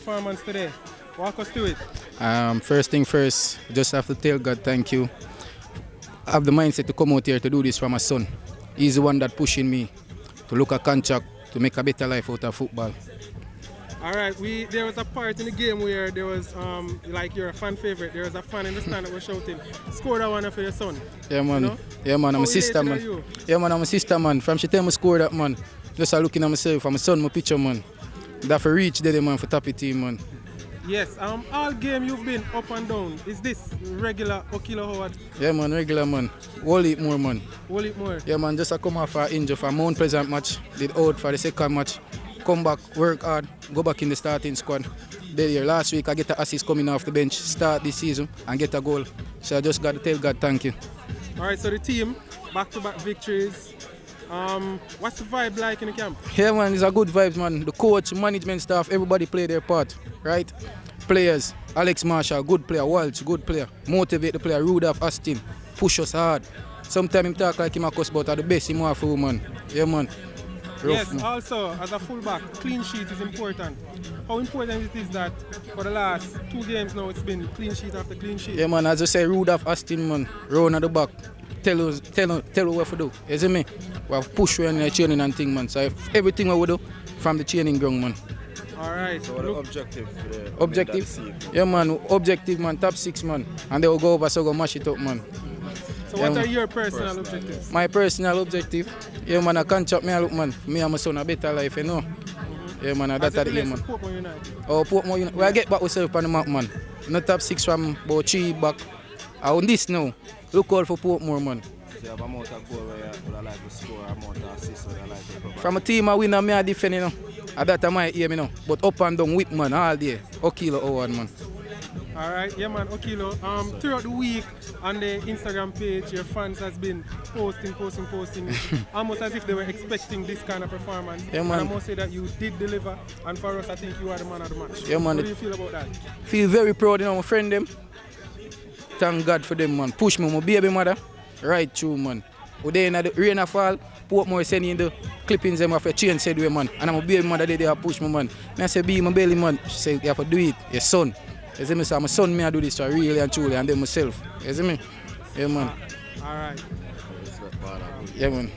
Performance today. Walk us through it. First thing first, just have to tell God thank you. I have the mindset to come out here to do this for my son. He's the one that pushing me to look at contract to make a better life out of football. All right, there was a part in the game where there was like you're a fan favorite. There was a fan in the stand that was shouting, "Score that one for your son." Yeah man, you know? yeah man, I'm a sister man. Yeah man, I'm a sister man. From she tell me score that man, just looking at myself, I'm a son, my picture man. That for reach there man for top team man. Yes, all game you've been up and down. Is this regular Okelo Howard? Yeah man, regular man. Whole heap more man. Whole heap more? Yeah man, just come off an injury for Mount Pleasant match. Did out for the second match. Come back, work hard, go back in the starting squad. There last week I get an assist coming off the bench, start this season and get a goal. So I just got to tell God thank you. Alright, so the team, back-to-back victories. What's the vibe like in the camp? Yeah man, it's a good vibes man. The coach, management staff, everybody play their part, right? Players, Alex Marshall, good player, Walsh, good player. Motivate the player, Rudolph Austin, push us hard. Sometimes him talk like him a cuss, but at the best him want for man. Yeah man. Rough, yes, man. Also as a fullback, clean sheet is important. How important it is that for the last 2 games now it's been clean sheet after clean sheet? Yeah man, as I say, Rudolph Austin man, round at the back. Tell us what to do. You see me? We have push you in the training and thing man. So if everything we do from the training ground man. Alright. So what the objective? Objective? Yeah man, objective man, top 6 man. And they will go over so go mash it up man. So what are your personal objectives? My personal objective? Yeah man, I can't chop me a look man. Me and my son a better life, you know. Yeah man, that's the aim man. Portmore Utd. Oh, Portmore Utd. We get back ourselves on the map man. Not top 6 from about 3 back. On this now, look out for Portmore man. You have amount of goal where you like to score, amount of assists where you like to provide. From a team I win and me I defend, you know. At that time I aim, you know. But up and down whip man all day. Okelo Howard man. Alright, yeah man, Okelo. Throughout the week on the Instagram page, your fans has been posting, almost as if they were expecting this kind of performance. Yeah man. And I must say that you did deliver, and for us I think you are the man of the match. Yeah man. How do you feel about that? Feel very proud, you know, my friend them. Thank God for them man. Push me, my baby mother. Right through man. We there in the rain and fall, Portmore sending the clippings them off a chain said way man. And my baby mother they push me man. I say be my belly man. She said you have to do it, your son. You see me, so my son me I do this so really and truly and then myself. You see me? Yeah man. Alright. Yeah man.